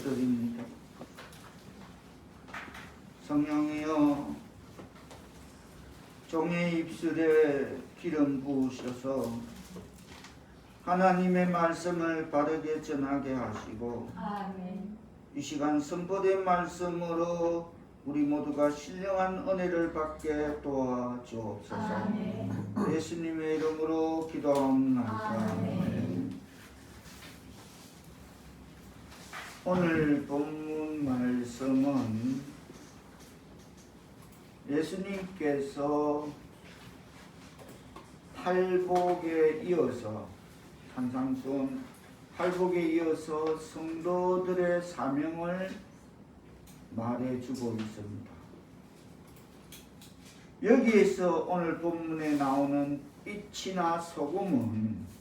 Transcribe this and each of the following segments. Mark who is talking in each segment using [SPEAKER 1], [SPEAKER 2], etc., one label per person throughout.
[SPEAKER 1] 기도드립니다. 성령이여, 종의 입술에 기름 부으셔서 하나님의 말씀을 바르게 전하게 하시고,
[SPEAKER 2] 아멘.
[SPEAKER 1] 이 시간 선포된 말씀으로 우리 모두가 신령한 은혜를 받게 도와주옵소서.
[SPEAKER 2] 아멘.
[SPEAKER 1] 예수님의 이름으로 기도합니다.
[SPEAKER 2] 아멘.
[SPEAKER 1] 오늘 본문 말씀은 예수님께서 팔복에 이어서 산상수훈 팔복에 이어서 성도들의 사명을 말해주고 있습니다. 여기에서 오늘 본문에 나오는 빛이나 소금은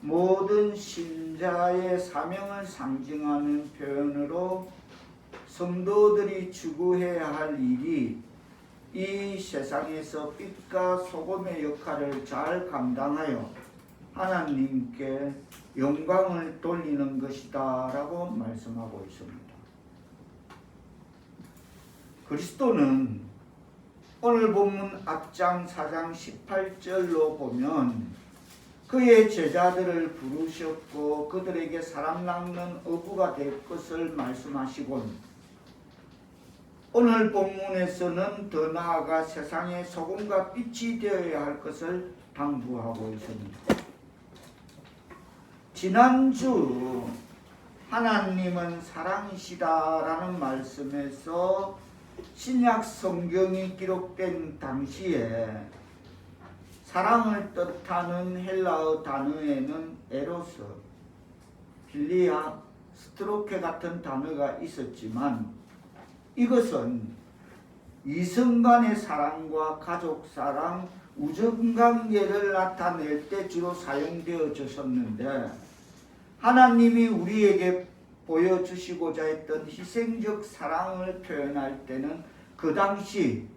[SPEAKER 1] 모든 신자의 사명을 상징하는 표현으로 성도들이 추구해야 할 일이 이 세상에서 빛과 소금의 역할을 잘 감당하여 하나님께 영광을 돌리는 것이다 라고 말씀하고 있습니다. 그리스도는 오늘 본문 앞장 4장 18절로 보면 그의 제자들을 부르셨고 그들에게 사람 낚는 어부가 될 것을 말씀하시곤 오늘 본문에서는 더 나아가 세상의 소금과 빛이 되어야 할 것을 당부하고 있습니다. 지난주 하나님은 사랑이시다라는 말씀에서 신약 성경이 기록된 당시에 사랑을 뜻하는 헬라어 단어에는 에로스, 필리아, 스트로케 같은 단어가 있었지만 이것은 이성 간의 사랑과 가족 사랑, 우정관계를 나타낼 때 주로 사용되어졌었는데 하나님이 우리에게 보여주시고자 했던 희생적 사랑을 표현할 때는 그 당시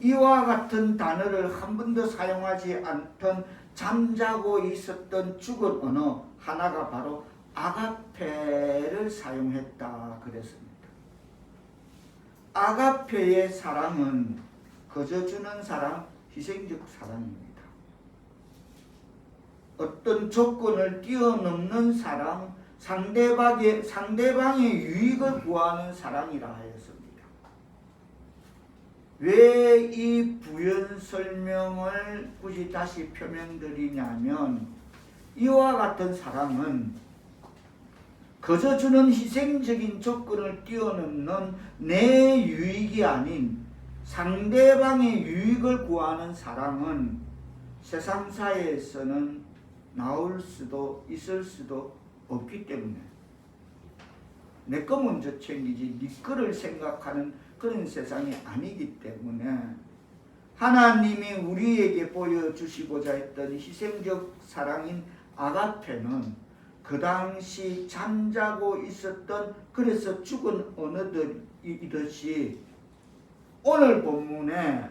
[SPEAKER 1] 이와 같은 단어를 한 번도 사용하지 않던 잠자고 있었던 죽은 언어 하나가 바로 아가페를 사용했다 그랬습니다. 아가페의 사랑은 거저 주는 사랑, 희생적 사랑입니다. 어떤 조건을 뛰어넘는 사랑, 상대방의 유익을 구하는 사랑이라 하였습니다. 왜 이 부연 설명을 굳이 다시 표명드리냐면 이와 같은 사랑은 거저 주는 희생적인 조건을 뛰어넘는 내 유익이 아닌 상대방의 유익을 구하는 사랑은 세상 사회에서는 나올 수도 있을 수도 없기 때문에 내 거 먼저 챙기지 네 거를 생각하는 그런 세상이 아니기 때문에 하나님이 우리에게 보여주시고자 했던 희생적 사랑인 아가페는 그 당시 잠자고 있었던 그래서 죽은 언어들이듯이 오늘 본문에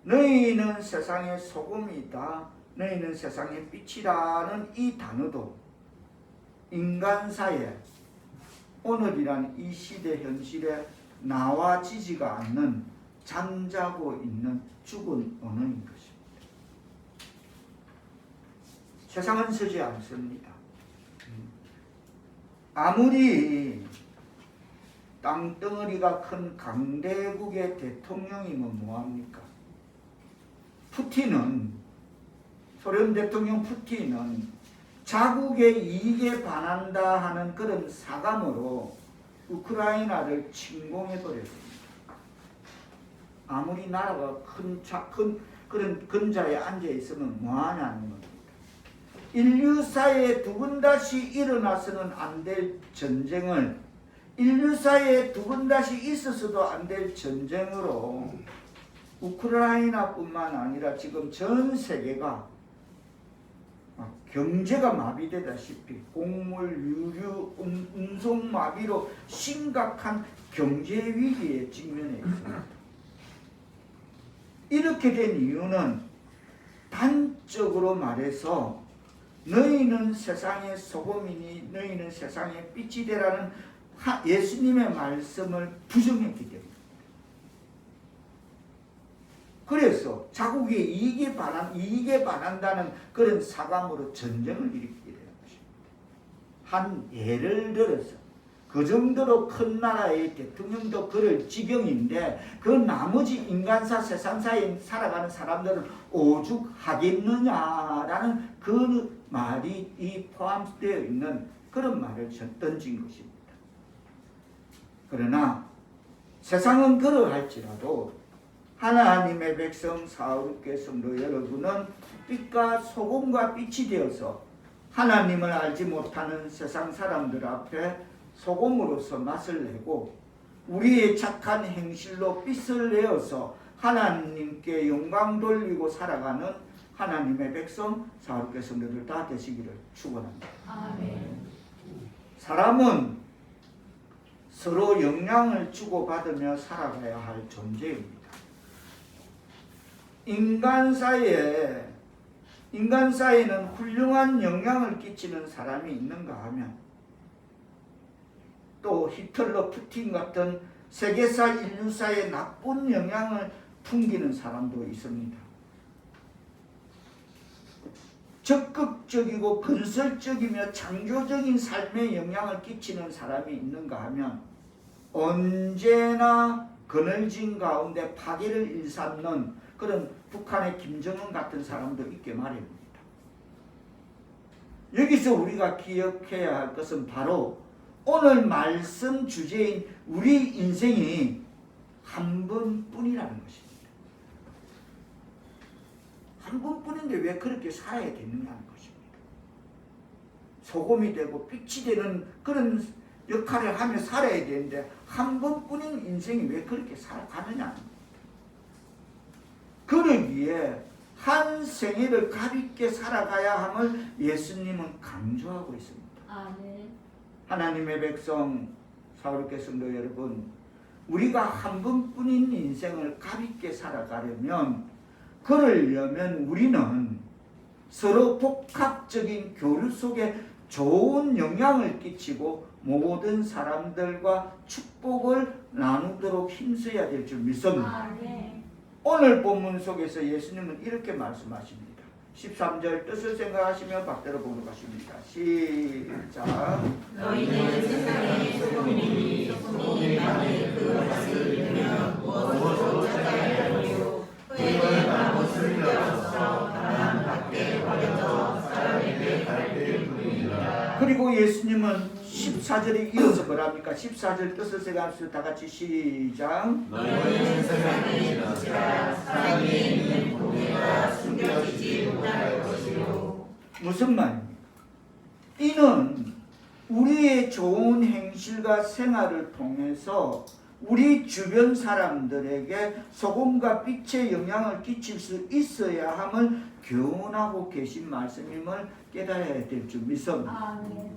[SPEAKER 1] 너희는 세상의 소금이다, 너희는 세상의 빛이라는 이 단어도 인간사에 오늘이란 이 시대 현실에 나와지지가 않는 잠자고 있는 죽은 언어인 것입니다. 세상은 서지 않습니다. 아무리 땅덩어리가 큰 강대국의 대통령이면 뭐합니까? 소련 대통령 푸틴은 자국의 이익에 반한다 하는 그런 사감으로 우크라이나를 침공해버렸습니다. 아무리 나라가 큰 그런 근자에 앉아있으면 뭐하냐는 겁니다. 인류사에 두 번 다시 일어나서는 안 될 전쟁을 인류사에 두 번 다시 있어서도 안 될 전쟁으로 우크라이나뿐만 아니라 지금 전 세계가 경제가 마비되다시피 곡물, 유류, 운송 마비로 심각한 경제 위기에 직면해 있습니다. 이렇게 된 이유는 단적으로 말해서 너희는 세상의 소금이니 너희는 세상의 빛이 되라는 예수님의 말씀을 부정했기 때문에. 그래서 자국의 이익에 반한다는 그런 사감으로 전쟁을 일으키게 되는 것입니다. 한 예를 들어서 그 정도로 큰 나라의 대통령도 그럴 지경인데 그 나머지 인간사 세상사에 살아가는 사람들은 오죽하겠느냐라는 그 말이 이 포함되어 있는 그런 말을 던진 것입니다. 그러나 세상은 그러할지라도 하나님의 백성 사울교회 성도 여러분은 빛과 소금과 빛이 되어서 하나님을 알지 못하는 세상 사람들 앞에 소금으로서 맛을 내고 우리의 착한 행실로 빛을 내어서 하나님께 영광 돌리고 살아가는 하나님의 백성 사울교회 성도들 다 되시기를 축원합니다.
[SPEAKER 2] 아멘.
[SPEAKER 1] 사람은 서로 영향을 주고받으며 살아가야 할 존재입니다. 인간 사이에는 훌륭한 영향을 끼치는 사람이 있는가 하면 또 히틀러, 푸틴 같은 세계사 인류사에 나쁜 영향을 풍기는 사람도 있습니다. 적극적이고 건설적이며 창조적인 삶에 영향을 끼치는 사람이 있는가 하면 언제나 그늘진 가운데 파괴를 일삼는 그런 북한의 김정은 같은 사람도 있게 마련입니다. 여기서 우리가 기억해야 할 것은 바로 오늘 말씀 주제인 우리 인생이 한 번뿐이라는 것입니다. 한 번뿐인데 왜 그렇게 살아야 되느냐는 것입니다. 소금이 되고 빛이 되는 그런 역할을 하며 살아야 되는데 한 번뿐인 인생이 왜 그렇게 살아가느냐는 겁니다. 그러기에 한 생애를 가볍게 살아가야 함을 예수님은 강조하고 있습니다.
[SPEAKER 2] 아멘.
[SPEAKER 1] 하나님의 백성 사울교회 성도 여러분, 우리가 한 번뿐인 인생을 가볍게 살아가려면 그러려면 우리는 서로 복합적인 교류 속에 좋은 영향을 끼치고 모든 사람들과 축복을 나누도록 힘써야 될 줄 믿습니다.
[SPEAKER 2] 아멘.
[SPEAKER 1] 오늘 본문 속에서 예수님은 이렇게 말씀하십니다. 13절 뜻을 생각하시며 밖으로 보러 가십니다. 시작.
[SPEAKER 3] 너희는 세상의 소금이니 소금이 만일 그 맛을 잃으면 무엇으로 찾아야 하리요. 후에는 아무 쓸데 없어 다만 밖에 버려져 사람에게 갈 뿐이니라.
[SPEAKER 1] 그리고 예수님은 14절에 이어서 뭐랍니까? 14절 뜻을 생각하시며 다 같이 시작.
[SPEAKER 3] 너희는 세상의 빛이라 사람이 있는 공예가 숨겨지지 못할 것이요.
[SPEAKER 1] 무슨 말입니까? 이는 우리의 좋은 행실과 생활을 통해서 우리 주변 사람들에게 소금과 빛의 영향을 끼칠 수 있어야 함을 교훈하고 계신 말씀임을 깨달아야 될 줄 믿습니다.
[SPEAKER 2] 아멘.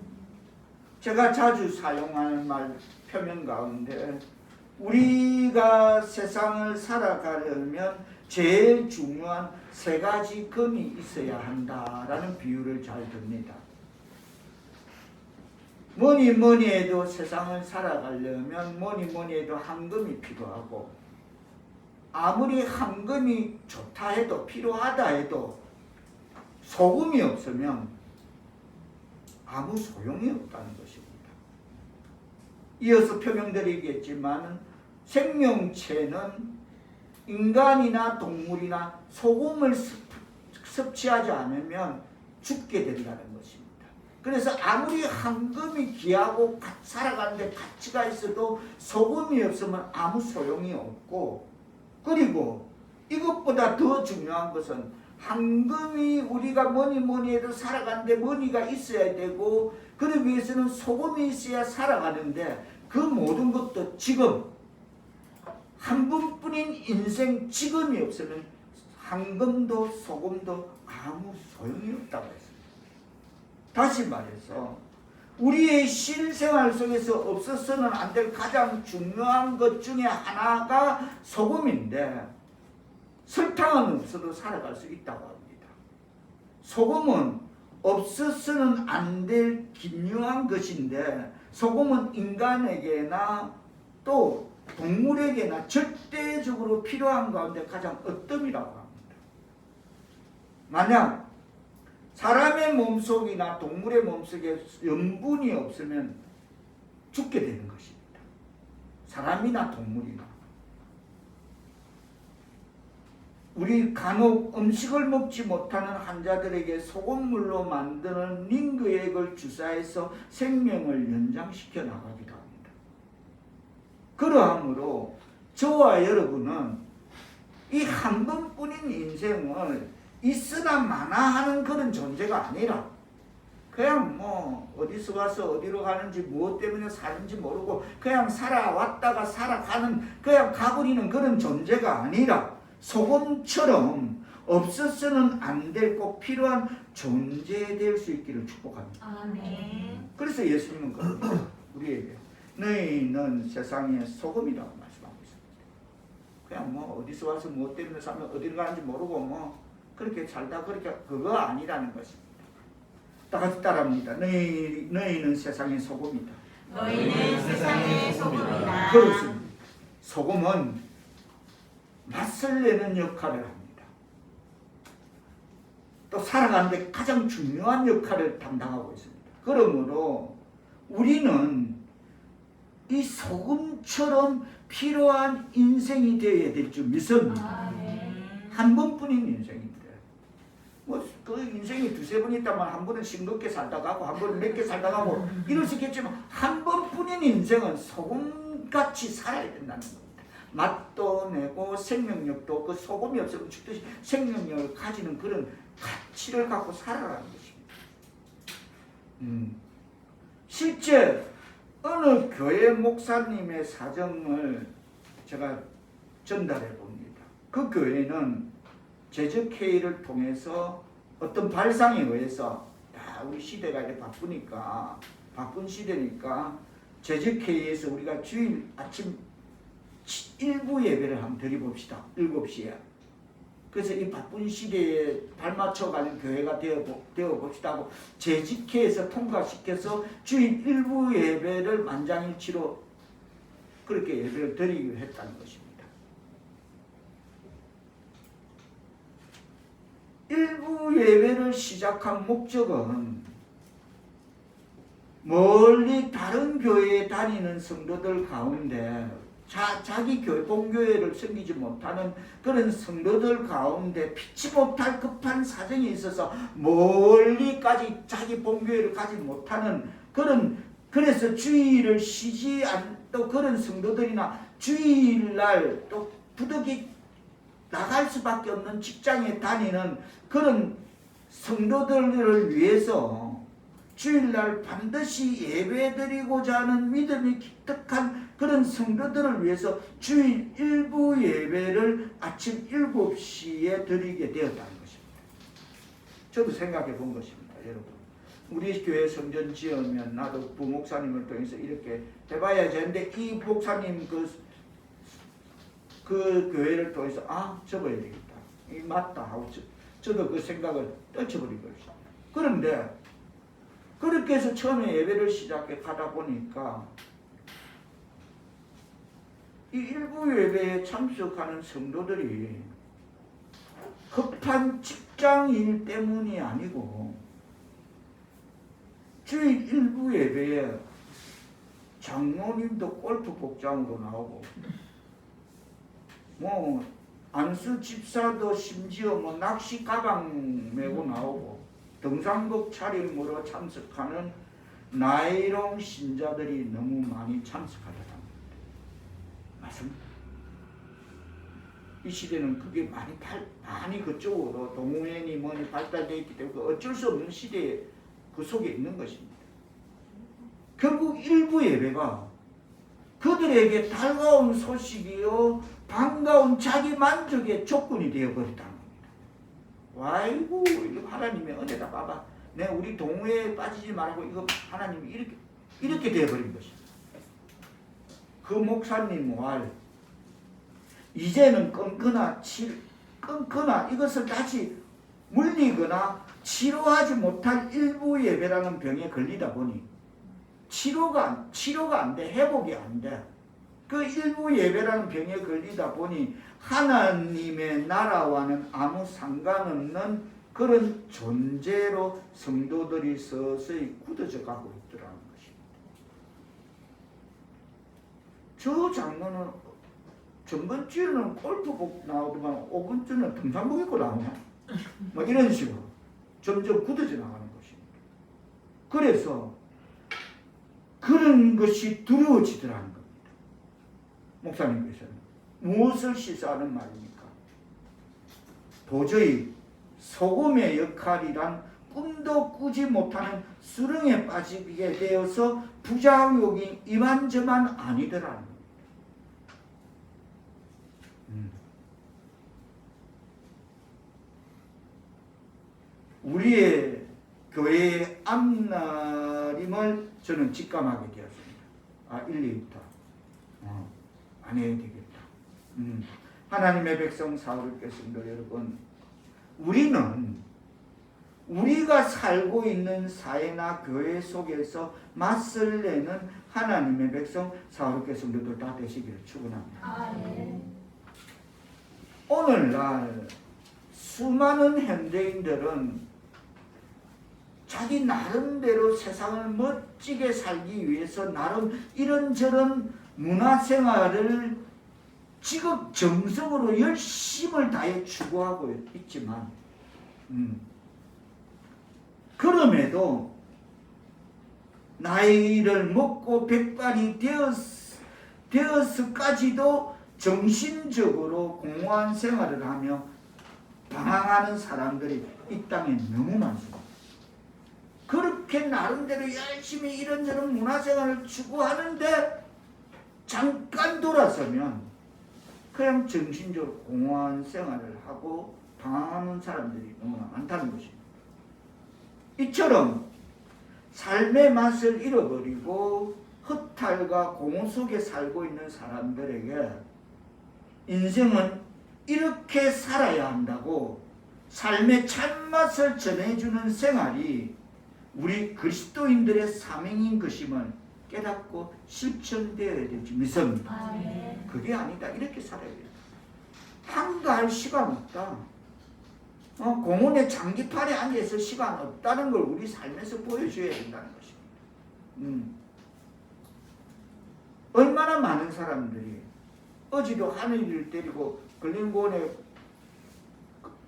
[SPEAKER 1] 제가 자주 사용하는 말 표현 가운데 우리가 세상을 살아가려면 제일 중요한 세 가지 금이 있어야 한다라는 비유를 잘 듭니다. 뭐니 해도 세상을 살아가려면 뭐니 해도 황금이 필요하고 아무리 황금이 좋다 해도 필요하다 해도 소금이 없으면 아무 소용이 없다는 것입니다. 이어서 표명드리겠지만 생명체는 인간이나 동물이나 소금을 섭취하지 않으면 죽게 된다는 것입니다. 그래서 아무리 황금이 귀하고 살아가는데 가치가 있어도 소금이 없으면 아무 소용이 없고, 그리고 이것보다 더 중요한 것은 황금이 우리가 뭐니 해도 살아가는데 머니가 있어야 되고 그러기 위해서는 소금이 있어야 살아가는데 그 모든 것도 지금 한 번뿐인 인생 지금이 없으면 황금도 소금도 아무 소용이 없다고 했습니다. 다시 말해서 우리의 실생활 속에서 없어서는 안 될 가장 중요한 것 중에 하나가 소금인데 설탕은 없어도 살아갈 수 있다고 합니다. 소금은 없어서는 안 될 기묘한 것인데 소금은 인간에게나 또 동물에게나 절대적으로 필요한 가운데 가장 어뜸이라고 합니다. 만약 사람의 몸속이나 동물의 몸속에 염분이 없으면 죽게 되는 것입니다. 사람이나 동물이나. 우리 간혹 음식을 먹지 못하는 환자들에게 소금물로 만드는 링거액을 주사해서 생명을 연장시켜 나가기도 합니다. 그러하므로 저와 여러분은 이 한 번뿐인 인생을 있으나 마나 하는 그런 존재가 아니라 그냥 뭐 어디서 와서 어디로 가는지 무엇 때문에 사는지 모르고 그냥 살아왔다가 살아가는 그냥 가버리는 그런 존재가 아니라 소금처럼 없어서는 안 될 꼭 필요한 존재 될 수 있기를 축복합니다.
[SPEAKER 2] 아멘.
[SPEAKER 1] 그래서 예수님은 그럽니다. 우리에게 너희는 세상의 소금이라고 말씀하고 있습니다. 그냥 뭐 어디서 와서 무엇 때문에 살면 어디로 가는지 모르고 뭐 그렇게 살다 그렇게 그거 아니라는 것입니다. 다 같이 따라합니다. 너희는 세상의 소금이다.
[SPEAKER 2] 너희는 세상의 소금이다.
[SPEAKER 1] 그렇습니다. 소금은 맛을 내는 역할을 합니다. 또 살아가는데 가장 중요한 역할을 담당하고 있습니다. 그러므로 우리는 이 소금처럼 필요한 인생이 되어야 될 줄 믿습니다.
[SPEAKER 2] 아멘.
[SPEAKER 1] 한 번뿐인 인생인데 뭐 그 인생이 두세 번 있다면 한 번은 싱겁게 살다 가고 한 번은 맵게 살다 가고 이럴 수 있겠지만 한 번뿐인 인생은 소금같이 살아야 된다는 겁니다. 맛도 내고 생명력도 그 소금이 없으면 죽듯이 생명력을 가지는 그런 가치를 갖고 살아가는 것입니다. 실제 어느 교회 목사님의 사정을 제가 전달해 봅니다. 그 교회는 제적회의를 통해서 어떤 발상에 의해서 우리 시대가 이제 바쁜 시대니까 제적회의에서 우리가 주일 아침 일부 예배를 한번 드려봅시다. 7시에. 그래서 이 바쁜 시대에 발맞춰가는 교회가 되어봅시다 하고 재직회에서 통과시켜서 주일 일부 예배를 만장일치로 그렇게 예배를 드리기로 했다는 것입니다. 일부 예배를 시작한 목적은 멀리 다른 교회에 다니는 성도들 가운데 자기 본교회를 섬기지 못하는 그런 성도들 가운데 피치 못할 급한 사정이 있어서 멀리까지 자기 본교회를 가지 못하는 그래서 주일을 쉬지 않던 그런 성도들이나 주일날 또 부득이 나갈 수밖에 없는 직장에 다니는 그런 성도들을 위해서 주일날 반드시 예배드리고자 하는 믿음이 기특한 그런 성도들을 위해서 주일 일부 예배를 아침 7시에 드리게 되었다는 것입니다. 저도 생각해 본 것입니다. 여러분, 우리 교회 성전 지으면 나도 부목사님을 통해서 이렇게 해봐야 되는데 이 목사님 그 교회를 통해서 접어야 되겠다. 이 맞다 하고 저도 그 생각을 떨쳐버린 것입니다. 그런데 그렇게 해서 처음에 예배를 시작해 가다 보니까 이 일부 예배에 참석하는 성도들이 급한 직장일 때문이 아니고 주일 일부 예배에 장로님도 골프 복장으로 나오고 뭐 안수 집사도 심지어 뭐 낚시 가방 메고 나오고 등산복 차림으로 참석하는 나이롱 신자들이 너무 많이 참석하더랍니다. 맞습니다. 이 시대는 그게 많이 그쪽으로 동호회니 뭐니 발달되어 있기 때문에 어쩔 수 없는 시대에 그 속에 있는 것입니다. 결국 일부 예배가 그들에게 달가운 소식이요 반가운 자기 만족의 조건이 되어버렸다는 겁니다. 아이고 이거 하나님의 은혜다 봐봐. 내가 우리 동호회에 빠지지 말고 이거 하나님이 이렇게 되어버린 것입니다. 그 목사님 말 이제는 끊거나 이것을 다시 물리거나 치료하지 못할 일부 예배라는 병에 걸리다 보니 치료가 안 돼. 회복이 안 돼. 그 일부 예배라는 병에 걸리다 보니 하나님의 나라와는 아무 상관없는 그런 존재로 성도들이 서서히 굳어져 가고 있더라는 것입니다. 저 장로는 전번 주에는 골프복 나오더만 5분 주는 등산복 입고 나오냐? 뭐 이런 식으로 점점 굳어져 나가는 것입니다. 그래서 그런 것이 두려워지더라는 겁니다. 목사님께서는 무엇을 시사하는 말입니까? 도저히 소금의 역할이란 꿈도 꾸지 못하는 수렁에 빠지게 되어서 부작용이 이만저만 아니더라는 겁니다. 우리의 교회의 앞날임을 저는 직감하게 되었습니다. 아, 1, 2부터 안 해야 되겠다. 하나님의 백성 사울의 성도 여러분, 우리는 우리가 살고 있는 사회나 교회 속에서 맞설 내는 하나님의 백성 사울의 성도들 다 되시기를 축원합니다. 오늘날 수많은 현대인들은 자기 나름대로 세상을 멋지게 살기 위해서 나름 이런저런 문화생활을 지극정성으로 열심을 다해 추구하고 있지만 그럼에도 나이를 먹고 백발이 되어서까지도 정신적으로 공허한 생활을 하며 방황하는 사람들이 이 땅에 너무 많습니다. 그렇게 나름대로 열심히 이런저런 문화생활을 추구하는데 잠깐 돌아서면 그냥 정신적으로 공허한 생활을 하고 방황하는 사람들이 너무나 많다는 것입니다. 이처럼 삶의 맛을 잃어버리고 허탈과 공허 속에 살고 있는 사람들에게 인생은 이렇게 살아야 한다고 삶의 참맛을 전해주는 생활이 우리 그리스도인들의 사명인 것임을 깨닫고 실천되어야 될지 믿습니다. 그게 아니다. 이렇게 살아야 된다. 한가할 시간 없다. 공원에 장기판에 앉아서 시간 없다는 걸 우리 삶에서 보여줘야 된다는 것입니다. 얼마나 많은 사람들이 어제도 하늘이를 때리고 걸린공원에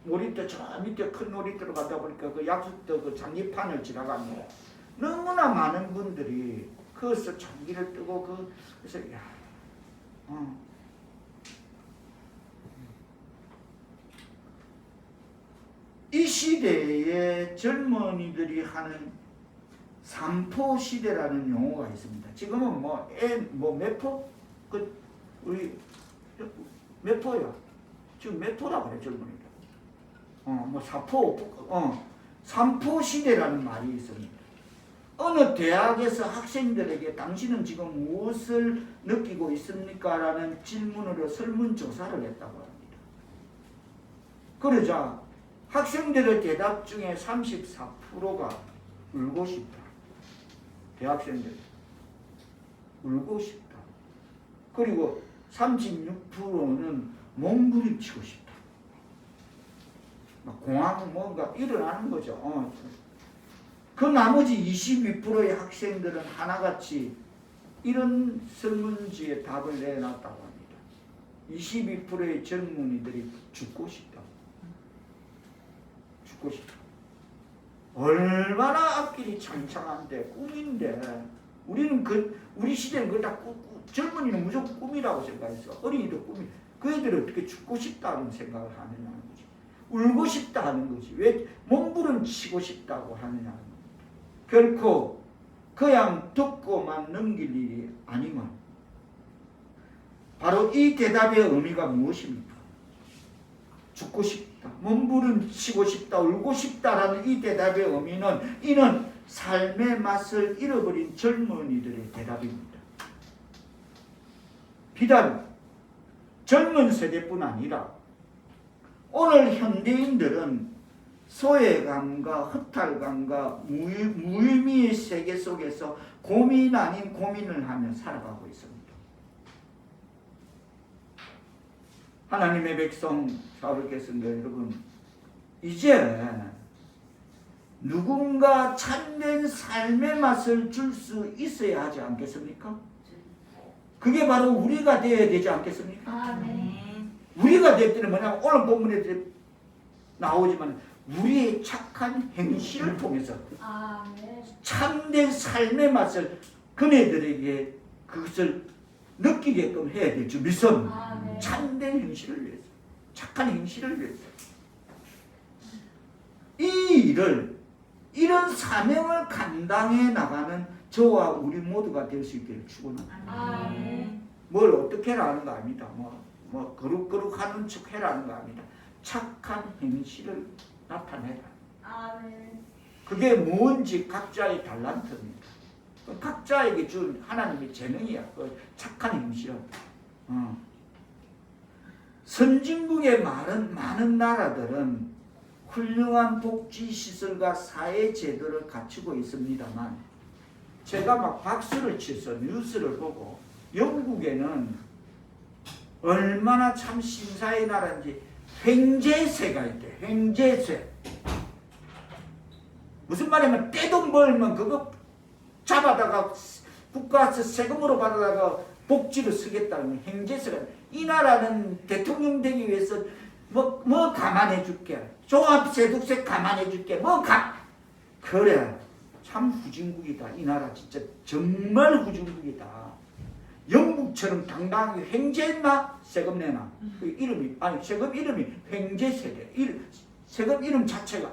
[SPEAKER 1] 놀이터 저 밑에 큰 놀이터로 가다 보니까 그 약수터 그 장기판을 지나가는데 너무나 많은 분들이 거기서 장기를 뜨고 그래서 이 시대에 젊은이들이 하는 삼포 시대라는 용어가 있습니다. 지금은 몇 포? 우리 몇 포야? 지금 몇 포라 그래 젊은이들. 삼포 시대라는 말이 있습니다. 어느 대학에서 학생들에게 당신은 지금 무엇을 느끼고 있습니까? 라는 질문으로 설문조사를 했다고 합니다. 그러자 학생들의 대답 중에 34%가 울고 싶다. 대학생들 울고 싶다. 그리고 36%는 몸부림치고 싶다. 공황 뭔가 일어나는 거죠. 그 나머지 22%의 학생들은 하나같이 이런 설문지에 답을 내놨다고 합니다. 22%의 젊은이들이 죽고 싶다. 죽고 싶다. 얼마나 앞길이 창창한데 꿈인데 우리 시대는 그걸 다 젊은이는 무조건 꿈이라고 생각했어. 어린이도 꿈이. 그 애들은 어떻게 죽고 싶다는 생각을 하느냐는 거지. 울고 싶다 하는 거지. 왜 몸부림치고 싶다고 하느냐는 거지. 결코 그냥 듣고만 넘길 일이 아니면 바로 이 대답의 의미가 무엇입니까? 죽고 싶다, 몸부림치고 싶다, 울고 싶다라는 이 대답의 의미는 이는 삶의 맛을 잃어버린 젊은이들의 대답입니다. 비단 젊은 세대뿐 아니라 오늘 현대인들은 소외감과 허탈감과 무의미의 세계 속에서 고민 아닌 고민을 하며 살아가고 있습니다. 하나님의 백성 사울께서인데 여러분, 이제 누군가 참된 삶의 맛을 줄 수 있어야 하지 않겠습니까? 그게 바로 우리가 되어야 되지 않겠습니까?
[SPEAKER 2] 아멘.
[SPEAKER 1] 우리가 될 때는 뭐냐면 오늘 본문에 나오지만 우리의 착한 행실을 통해서
[SPEAKER 2] 아멘.
[SPEAKER 1] 참된 삶의 맛을 그네들에게 그것을 느끼게끔 해야 될 줄 믿습니다.
[SPEAKER 2] 아멘.
[SPEAKER 1] 참된 행실을 위해서, 착한 행실을 위해서. 이 일을, 이런 사명을 감당해 나가는 저와 우리 모두가 될 수 있기를 축원합니다.
[SPEAKER 2] 아멘.
[SPEAKER 1] 뭘 어떻게 하라는 거 아닙니다. 뭐 거룩거룩 하는 척 해라는 거 아닙니다. 착한 행실을 나타내라.
[SPEAKER 2] 아멘.
[SPEAKER 1] 그게 뭔지 각자의 달란트입니다. 각자에게 준 하나님의 재능이야. 그 착한 행실은. 선진국의 많은 나라들은 훌륭한 복지시설과 사회제도를 갖추고 있습니다만 제가 막 박수를 쳐서 뉴스를 보고 영국에는 얼마나 참 심사의 나라인지 횡재세가 있대. 횡재세. 무슨 말이냐면 떼돈 벌면 그거 잡아다가 국가에서 세금으로 받아다가 복지를 쓰겠다는 횡재세가. 이 나라는 대통령 되기 위해서 뭐 감안해 줄게. 종합세득세 감안해 줄게. 그래. 참 후진국이다. 이 나라 진짜 정말 후진국이다. 영국처럼 당당하게 횡재했나? 세금 내나? 그 이름이, 아니 세금 이름이 횡재세대. 세금 이름 자체가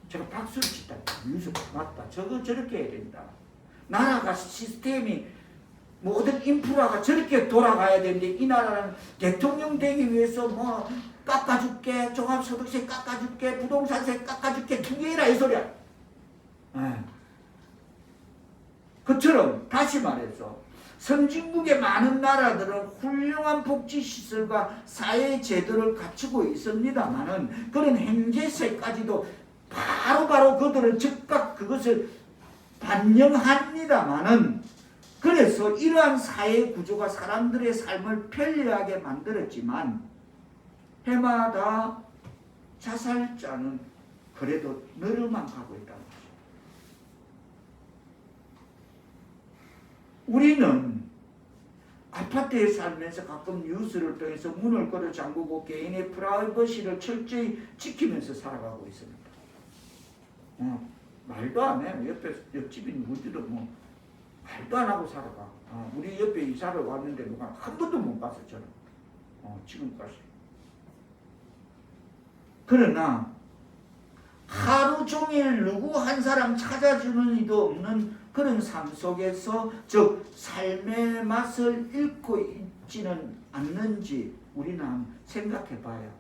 [SPEAKER 1] 제가 박수를 치다. 뉴스 맞다. 저렇게 해야 된다. 나라가 시스템이 모든 인프라가 저렇게 돌아가야 되는데 이 나라는 대통령 되기 위해서 뭐 깎아줄게, 종합소득세 깎아줄게, 부동산세 깎아줄게, 두 개라 이 소리야. 그처럼 다시 말해서 선진국의 많은 나라들은 훌륭한 복지시설과 사회제도를 갖추고 있습니다만은 그런 행제세까지도 바로바로 그들은 즉각 그것을 반영합니다만은 그래서 이러한 사회 구조가 사람들의 삶을 편리하게 만들었지만 해마다 자살자는 그래도 늘어만 가고 있다는 거죠. 우리는 아파트에 살면서 가끔 뉴스를 통해서 문을 걸어 잠그고 개인의 프라이버시를 철저히 지키면서 살아가고 있습니다. 말도 안 해. 옆집인 우리도 뭐 말도 안 하고 살아가. 우리 옆에 이사를 왔는데 누가 한 번도 못 봤어 저는. 지금까지. 그러나 하루 종일 누구 한 사람 찾아주는 이도 없는 그런 삶 속에서 즉 삶의 맛을 잃고 있지는 않는지 우리는 한번 생각해 봐요.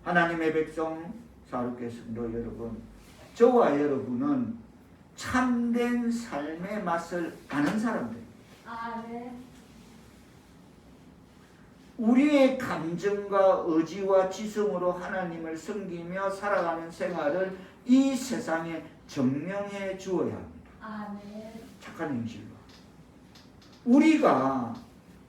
[SPEAKER 1] 하나님의 백성 사룩의 성도 여러분, 저와 여러분은 참된 삶의 맛을 아는 사람들입니다.
[SPEAKER 2] 아멘.
[SPEAKER 1] 우리의 감정과 의지와 지성으로 하나님을 섬기며 살아가는 생활을 이 세상에 증명해 주어야 합니다.
[SPEAKER 2] 아멘.
[SPEAKER 1] 착한 행실로. 우리가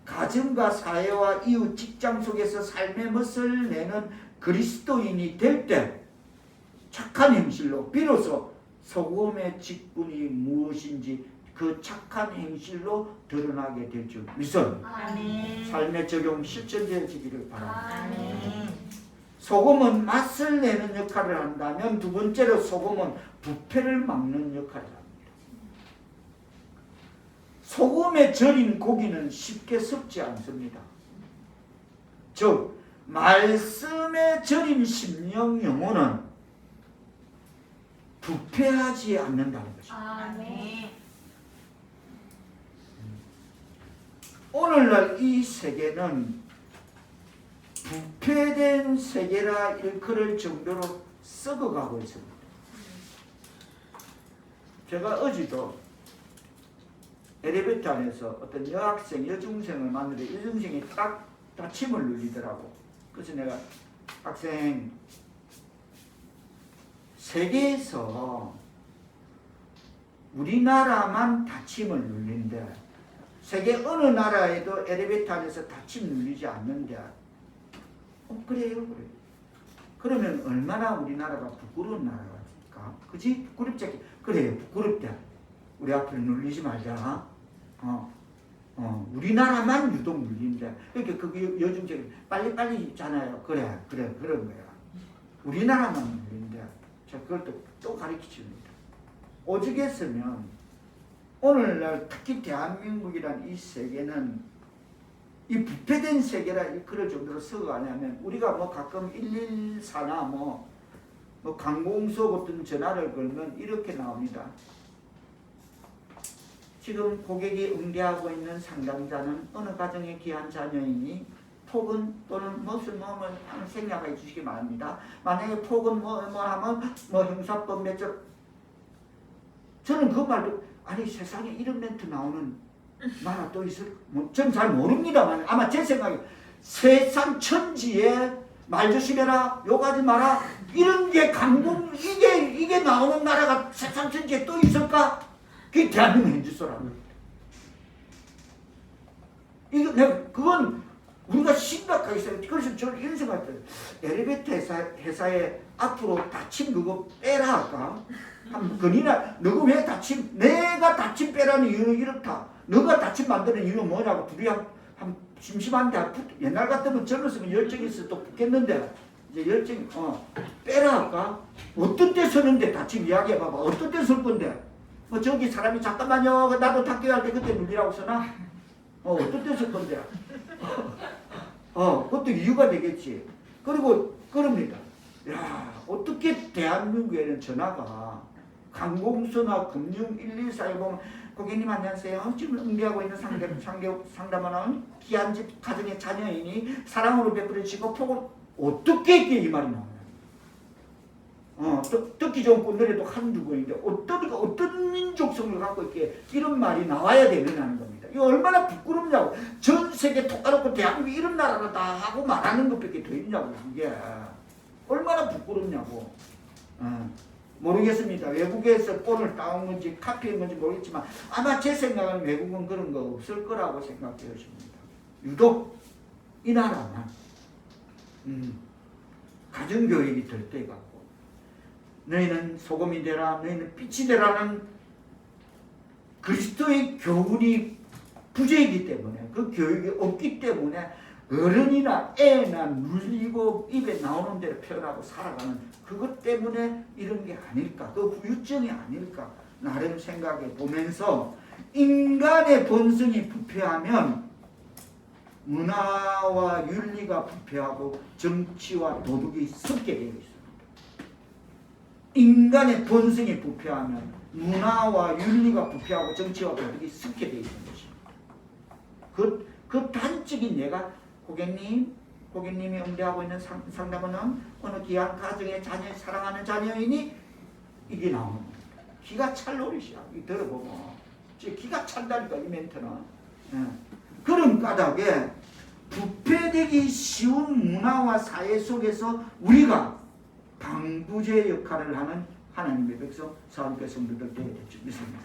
[SPEAKER 1] 가정과 사회와 이웃 직장 속에서 삶의 멋을 내는 그리스도인이 될 때 착한 행실로 비로소 소금의 직분이 무엇인지 그 착한 행실로 드러나게 될 줄 믿습니다.
[SPEAKER 2] 아멘.
[SPEAKER 1] 삶의 적용 실천되어지기를 바랍니다.
[SPEAKER 2] 아멘.
[SPEAKER 1] 소금은 맛을 내는 역할을 한다면 두 번째로 소금은 부패를 막는 역할을 합니다. 소금에 절인 고기는 쉽게 썩지 않습니다. 즉 말씀에 절인 심령 영혼은 부패하지 않는다는 것입니다.
[SPEAKER 2] 아멘.
[SPEAKER 1] 오늘날 이 세계는 부패된 세계라 일컬을 정도로 썩어가고 있습니다. 제가 어제도 엘리베이터 안에서 어떤 여학생, 여중생을 만나는데 여중생이 딱 침을 눌리더라고. 그래서 내가 학생, 세계에서 우리나라만 닫힘을 눌린대. 세계 어느 나라에도 엘리베이터 안에서 닫힘 눌리지 않는데. 그래요, 그래. 그러면 얼마나 우리나라가 부끄러운 나라가 그지? 부끄럽지 않게. 그래요, 부끄럽대. 우리 앞을 눌리지 말자. 우리나라만 유독 눌린대. 그러니까 그게 요즘 빨리빨리 있잖아요. 그래, 그런 거야. 우리나라만 눌린대. 자, 그걸 또 가르치십니다. 오죽했으면 오늘날 특히 대한민국이란 이 세계는 이 부패된 세계라 그럴 정도로 썩어가냐면 우리가 뭐 가끔 114나 뭐 관공서 같은 전화를 걸면 이렇게 나옵니다. 지금 고객이 응대하고 있는 상담자는 어느 가정에 귀한 자녀이니 폭언 또는 무슨 생략해 주시기 바랍니다. 만약에 폭언 하면 형사법 몇 절. 저는 그 말도 아니 세상에 이런 멘트 나오는 나라 또 있을 전 잘 모릅니다만 아마 제 생각에 세상 천지에 말 조심해라 욕하지 마라 이런 게 이게 나오는 나라가 세상 천지에 또 있을까? 그게 대한민국 현지소라는 이거 그건 우리가 심각하게 생각해. 그래서 저는 이런 생각을 엘리베이터 회사에 앞으로 닫힘 그거 빼라 할까? 그니나 너가 왜 닫힘 내가 닫힘 빼라는 이유는 이렇다. 너가 닫힘 만드는 이유는 뭐냐고 둘이 한 심심한데 옛날 같으면 젊었으면 열정이 있어 또 붙겠는데 이제 열정이 빼라 할까? 어떤 때 서는데 닫힘 이야기해봐봐. 어떤 때 설 건데? 저기 사람이 잠깐만요 나도 닫게 할 때 그때 눌리라고 서나? 어떤 때 설 건데? 그것도 이유가 되겠지. 그리고 그럽니다. 야, 어떻게 대한민국에는 전화가 관공서나 금융 114에 보면 고객님 안녕하세요. 지금 응대하고 있는 상담원은 귀한 집 가정의 자녀이니 사랑으로 베풀어주시고 폭을 어떻게 이 말이 나오냐. 듣기 좋은 꼰대도 한두 번인데 어떤 민족성을 갖고 이렇게 이런 말이 나와야 되느냐는 겁니다. 이거 얼마나 부끄럽냐고. 전 세계 톡 까놓고 대한민국이 이런 나라다 하고 말하는 것밖에 더 있냐고. 이게 얼마나 부끄럽냐고. 모르겠습니다. 외국에서 폰을 따온 건지 카피한 건지 모르겠지만 아마 제 생각은 외국은 그런 거 없을 거라고 생각되었습니다. 유독 이 나라만 가정교육이 될 때 같고 너희는 소금이 되라 너희는 빛이 되라는 그리스도의 교훈이 부재이기 때문에 그 교육이 없기 때문에 어른이나 애나 눌리고 입에 나오는 대로 표현하고 살아가는 그것 때문에 이런 게 아닐까 그 후유증이 아닐까 나름 생각해 보면서 인간의 본성이 부패하면 문화와 윤리가 부패하고 정치와 도덕이 섞게 되어 있습니다. 인간의 본성이 부패하면 문화와 윤리가 부패하고 정치와 도덕이 섞게 되어 있는 것입니다. 그 단적인 예가 고객님이 응대하고 있는 상담원은 어느 귀한 가정의 자녀, 사랑하는 자녀이니 이게 나오는 겁니다. 기가 찰 노릇이야. 이 들어보면 기가 찬다니까 이 멘트는. 그런 까닭에 부패되기 쉬운 문화와 사회 속에서 우리가 방부제 역할을 하는 하나님의 백성, 사랑의 성도들 되어야 될지 믿습니다.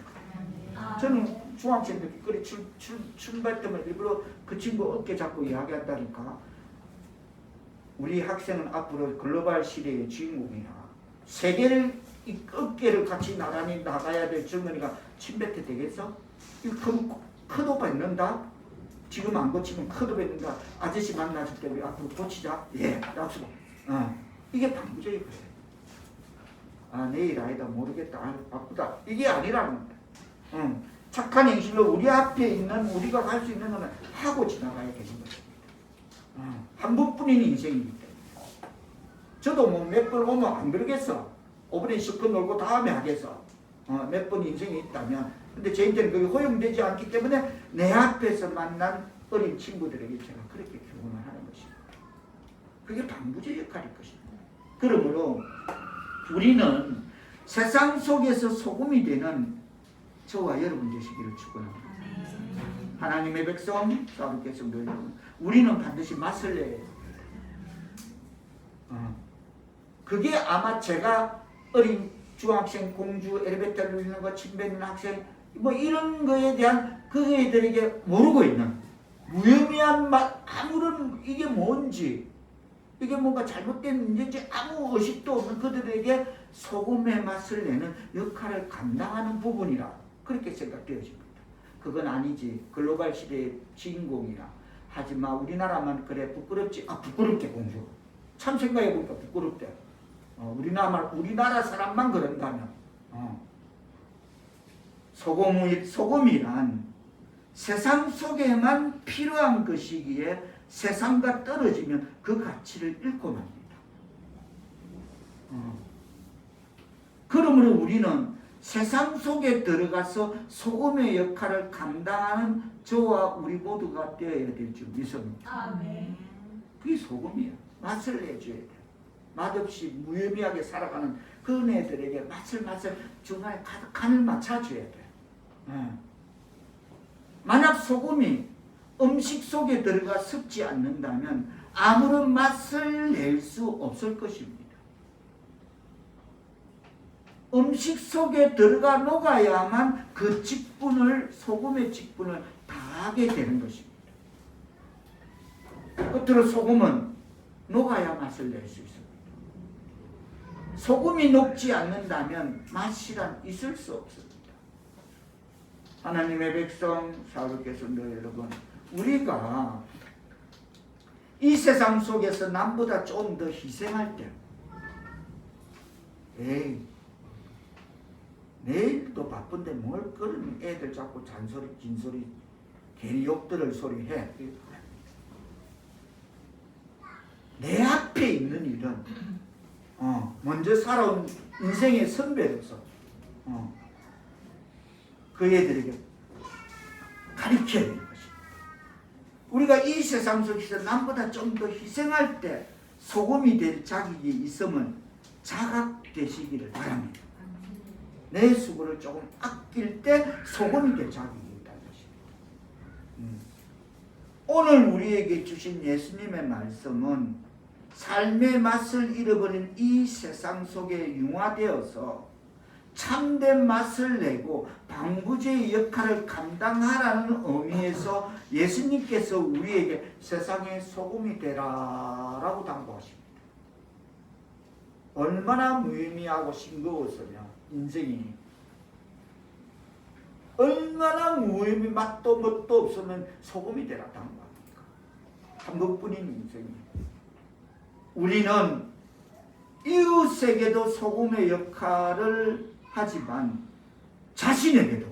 [SPEAKER 1] 저는 중학생 때 그리 출발 때문에 일부러 그 친구 어깨 잡고 이야기한다니까. 우리 학생은 앞으로 글로벌 시대의 주인공이야. 세계를 이 어깨를 같이 나란히 나가야 될 젊은이가 침뱉게 되겠어? 이거 커도 뱉는다? 지금 안 고치면 커도 뱉는다. 아저씨 만났을 때 우리 앞으로 고치자. 예, 약속. 이게 방부제일 거예요. 내일 아니다 모르겠다. 바쁘다. 이게 아니라는 거야. 착한 행실로 우리 앞에 있는 우리가 할 수 있는 거는 하고 지나가야 되는 것입니다. 한 번뿐인 인생이기 때문에. 저도 뭐 몇 번 오면 안 그러겠어. 5분에 실컷 놀고 다음에 하겠어. 몇 번 인생이 있다면. 근데 저희들은 그게 허용되지 않기 때문에 내 앞에서 만난 어린 친구들에게 제가 그렇게 교훈을 하는 것입니다. 그게 방부제 역할일 것입니다. 그러므로 우리는 세상 속에서 소금이 되는 저와 여러분 되시기를 축원합니다. 하나님의 백성, 사랑의 성도 여러분, 우리는 반드시 맛을 내야 그게 아마 제가 어린 중학생, 공주, 엘리베이터 누리는 거, 침 뱉는 학생 뭐 이런 거에 대한 그 애들에게 모르고 있는 무의미한 맛, 아무런 이게 뭔지 이게 뭔가 잘못된 문제인지 아무 의식도 없는 그들에게 소금의 맛을 내는 역할을 감당하는 부분이라 그렇게 생각되어집니다. 그건 아니지. 글로벌 시대의 주인공이라. 하지만 우리나라만 그래 부끄럽지. 부끄럽대 공주. 참 생각해보니까 부끄럽대. 우리나라 사람만 그런다면 소금이란 세상 속에만 필요한 것이기에 세상과 떨어지면 그 가치를 잃고 맙니다. 그러므로 우리는 세상 속에 들어가서 소금의 역할을 감당하는 저와 우리 모두가 되어야 될 줄 믿습니다.
[SPEAKER 2] 아멘.
[SPEAKER 1] 그게 소금이에요. 맛을 내줘야 돼요. 맛없이 무의미하게 살아가는 그네들에게 맛을 중간에 간을 맞춰줘야 돼요. 만약 소금이 음식 속에 들어가 섞지 않는다면 아무런 맛을 낼 수 없을 것입니다. 음식 속에 들어가 녹아야만 그 직분을, 소금의 직분을 다하게 되는 것입니다. 끝으로 소금은 녹아야 맛을 낼 수 있습니다. 소금이 녹지 않는다면 맛이란 있을 수 없습니다. 하나님의 백성, 사울의 성도 여러분, 우리가 이 세상 속에서 남보다 좀 더 희생할 때, 내일도 바쁜데 뭘 그런 애들 자꾸 잔소리, 긴소리, 괜히 욕들을 소리해. 내 앞에 있는 일은 먼저 살아온 인생의 선배로서 그 애들에게 가르쳐야 되는 것입니다. 우리가 이 세상 속에서 남보다 좀 더 희생할 때 소금이 될 자격이 있으면 자각되시기를 바랍니다. 내 수고를 조금 아낄 때 소금이 될 자격이 있다는 것입니다. 오늘 우리에게 주신 예수님의 말씀은 삶의 맛을 잃어버린 이 세상 속에 융화되어서 참된 맛을 내고 방부제의 역할을 감당하라는 의미에서 예수님께서 우리에게 세상의 소금이 되라라고 당부하십니다. 얼마나 무의미하고 싱거웠으면 인생이 얼마나 무의미 맛도 멋도 없으면 소금이 되라 당부합니까? 한 번뿐인 인생이. 우리는 이웃에게도 소금의 역할을 하지만 자신에게도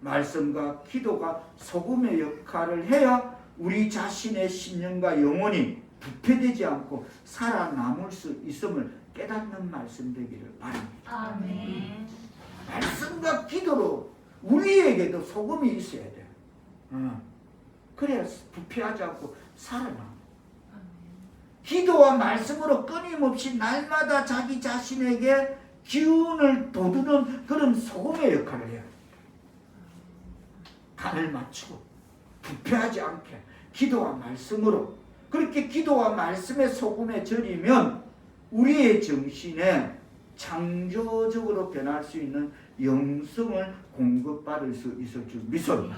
[SPEAKER 1] 말씀과 기도가 소금의 역할을 해야 우리 자신의 신념과 영혼이 부패되지 않고 살아남을 수 있음을 깨닫는 말씀 되기를 바랍니다.
[SPEAKER 2] 아멘.
[SPEAKER 1] 말씀과 기도로 우리에게도 소금이 있어야 돼요. 그래야 부패하지 않고 살아남아요. 기도와 말씀으로 끊임없이 날마다 자기 자신에게 기운을 돋우는 그런 소금의 역할을 해야 합니다. 간을 맞추고 부패하지 않게 기도와 말씀으로 그렇게 기도와 말씀의 소금에 절이면 우리의 정신에 창조적으로 변할 수 있는 영성을 공급받을 수 있을 줄 믿습니다.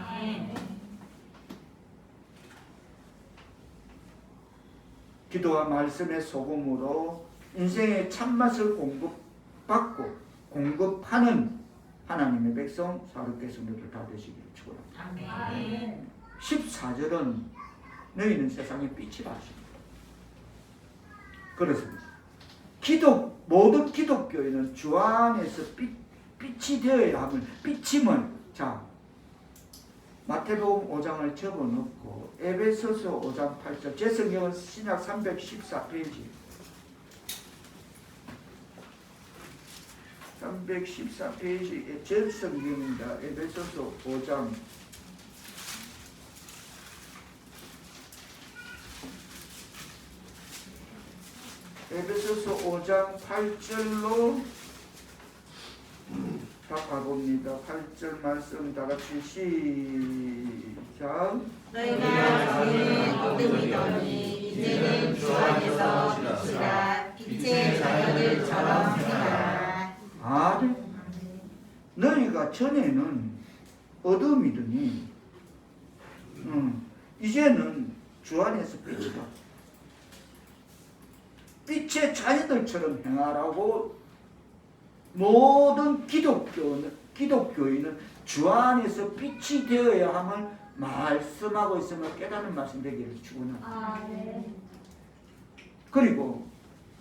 [SPEAKER 1] 기도와 말씀의 소금으로 인생의 참맛을 공급받고 공급하는 하나님의 백성 사롭게 성도들 다 되시기를 축원합니다.
[SPEAKER 2] 아멘.
[SPEAKER 1] 14절은 너희는 세상의 빛이라 하십니다. 그렇습니다. 모든 기독교인은 주 안에서 빛이 되어야 함을 빛임을 마태복음 5장을 접어놓고 에베소서 5장 8절 제 성경은 신약 314페이지 314페이지의 제 성경입니다. 에베소서 5장 에베소서 5장 8절로 다 가봅니다. 8절 말씀 다 같이 시작.
[SPEAKER 3] 너희가 주의 어둠이더니 이제는 주 안에서 빛이라 빛의 자녀들처럼 행하라.
[SPEAKER 1] 아멘. 너희가 전에는 어둠이더니 이제는 주 안에서 빛이다. 빛의 자녀들처럼 행하라고 모든 기독교인은 주 안에서 빛이 되어야 함을 말씀하고 있음을 깨닫는 말씀 되기를 축원합니다.
[SPEAKER 2] 아멘.
[SPEAKER 1] 그리고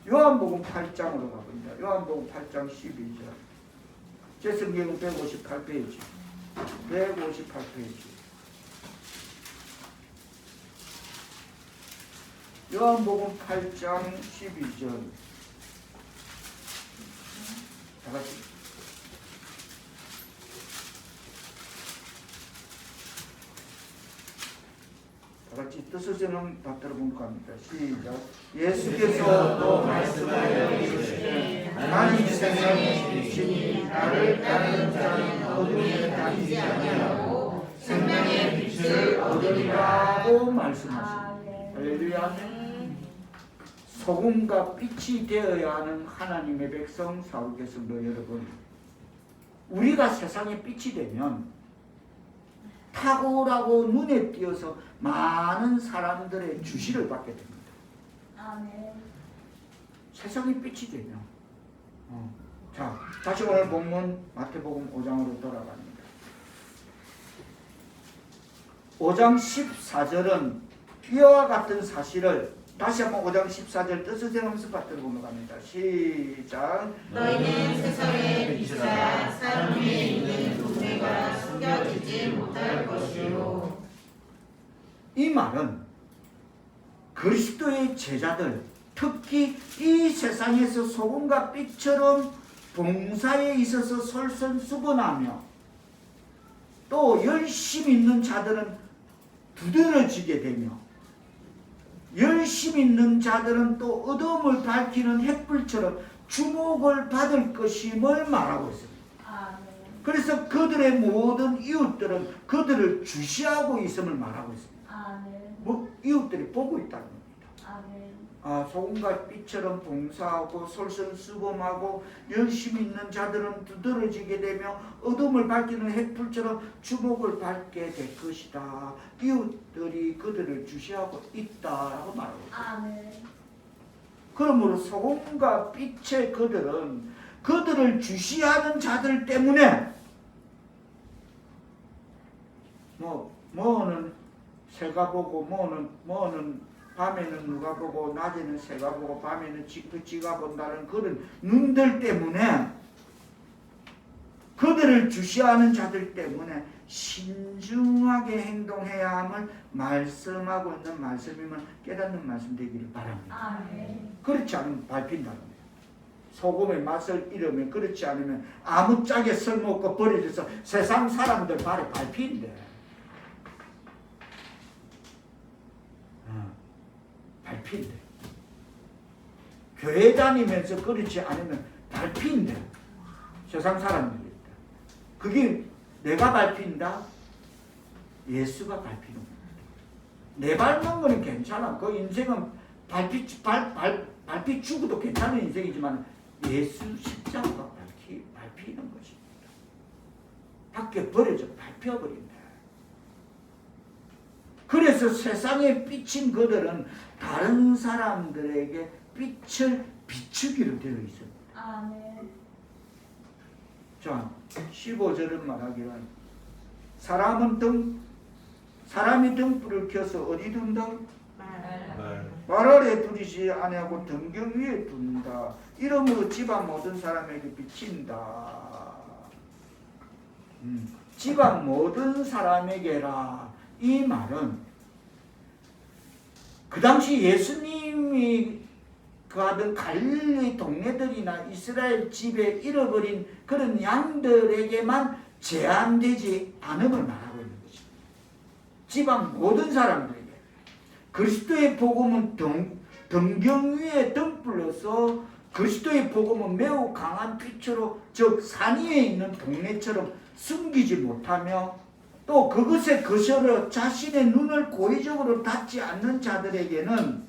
[SPEAKER 1] 요한복음 8장으로 가봅니다. 요한복음 8장 12절. 제 성경은 158페이지. 158페이지. 요한복음 8장 12절. 다 같이. 다 같이 뜻을 저는 다 들어보고 합니다. 시작. 예수께서 또 말씀하여 이르시되 나는 세상의 빛이니 나를 따르는 자는 어둠에 다니지 아니하고 생명의 빛을 얻으리라고 말씀하십니다. 할렐루야. 소금과 빛이 되어야 하는 하나님의 백성 사울교 성도 여러분, 우리가 세상의 빛이 되면 탁월하고 눈에 띄어서 많은 사람들의 주시를 받게 됩니다.
[SPEAKER 2] 아멘.
[SPEAKER 1] 세상의 빛이 되면 자, 다시 오늘 본문 마태복음 5장으로 돌아갑니다. 5장 14절은 이와 같은 사실을 다시 한번 5장 14절 뜻을 생각하면서 받들어 보면 갑니다. 시작.
[SPEAKER 3] 너희는 세상의 빛이라 사람 위에 있는 동네가 숨겨지지 못할 것이요.
[SPEAKER 1] 이 말은 그리스도의 제자들, 특히 이 세상에서 소금과 빛처럼 봉사에 있어서 솔선수범하며 또 열심히 있는 자들은 두드러지게 되며 열심히 있는 자들은 또 어둠을 밝히는 햇불처럼 주목을 받을 것임을 말하고 있습니다.
[SPEAKER 2] 아멘.
[SPEAKER 1] 그래서 그들의 모든 이웃들은 그들을 주시하고 있음을 말하고 있습니다.
[SPEAKER 2] 아멘.
[SPEAKER 1] 뭐 이웃들이 보고 있다는 겁니다.
[SPEAKER 2] 아멘.
[SPEAKER 1] 소금과 빛처럼 봉사하고 솔선수범하고 열심히 있는 자들은 두드러지게 되며 어둠을 밝히는 햇불처럼 주목을 받게 될 것이다. 이웃들이 그들을 주시하고 있다라고 말하고 있습니다.
[SPEAKER 2] 아멘.
[SPEAKER 1] 그러므로 소금과 빛의 그들은 그들을 주시하는 자들 때문에 뭐는 새가 보고 뭐는 밤에는 누가 보고 낮에는 새가 보고 밤에는 쥐가 본다는 그런 눈들 때문에 그들을 주시하는 자들 때문에 신중하게 행동해야 함을 말씀하고 있는 말씀임을 깨닫는 말씀 되기를 바랍니다.
[SPEAKER 2] 아멘.
[SPEAKER 1] 그렇지 않으면 밟힌다는 거예요. 소금의 맛을 잃으면, 그렇지 않으면 아무짝에 쓸모없고 버려져서 세상 사람들 발에 밟힌대. 밟힌대. 교회 다니면서 그렇지 않으면 밟힌대. 세상 사람들이. 그게 내가 밟힌다? 예수가 밟히는 겁니다. 내 밟는 거는 괜찮아. 그 인생은 밟히 죽어도 괜찮은 인생이지만 예수 십자가가 밟히는 것입니다. 밖에 버려져 밟혀버린다. 그래서 세상에 비친 그들은 다른 사람들에게 빛을 비추기로 되어 있습니다.
[SPEAKER 2] 아멘.
[SPEAKER 1] 자, 15절은 말하기를 사람이 등불을 켜서 어디 둔다? 말 아래 두리지 아니하고 등경 위에 둔다. 이러므로 집안 모든 사람에게 비친다. 집안 모든 사람에게라. 이 말은 그 당시 예수님이 가던 갈릴리 동네들이나 이스라엘 집에 잃어버린 그런 양들에게만 제한되지 않음을 말하고 있는 것입니다. 집안 모든 사람들에게. 그리스도의 복음은 등경 위에 등불로서 그리스도의 복음은 매우 강한 빛으로, 즉 산 위에 있는 동네처럼 숨기지 못하며 또 그것에 거슬러 자신의 눈을 고의적으로 닫지 않는 자들에게는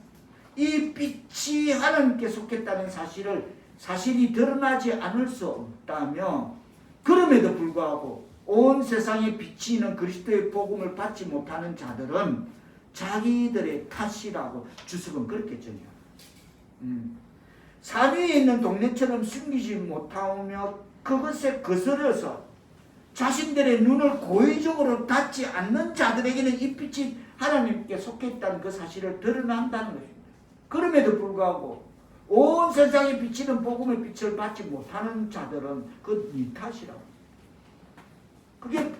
[SPEAKER 1] 이 빛이 하나님께 속했다는 사실이 드러나지 않을 수 없다며, 그럼에도 불구하고 온 세상에 비치는 그리스도의 복음을 받지 못하는 자들은 자기들의 탓이라고 주석은 그렇게 정의합니다. 산 위에 있는 동네처럼 숨기지 못하며 그것에 거스려서 자신들의 눈을 고의적으로 닫지 않는 자들에게는 이 빛이 하나님께 속했다는 그 사실을 드러난다는 것입니다. 그럼에도 불구하고 온 세상에 비치는 복음의 빛을 받지 못하는 자들은 그 네 탓이라고. 그게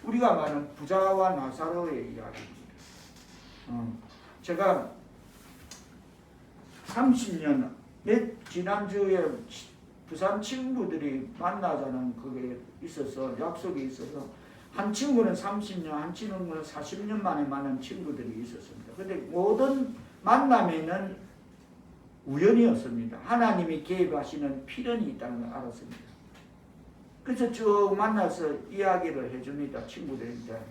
[SPEAKER 1] 우리가 말하는 부자와 나사로의 이야기입니다. 제가 30년, 지난주에 부산 친구들이 만나자는 그게 있어서, 약속이 있어서, 한 친구는 30년, 한 친구는 40년 만에 만난 친구들이 있었습니다. 근데 모든 만남에는 우연이었습니다. 하나님이 개입하시는 필연이 있다는 걸 알았습니다. 그래서 쭉 만나서 이야기를 해줍니다. 친구들인데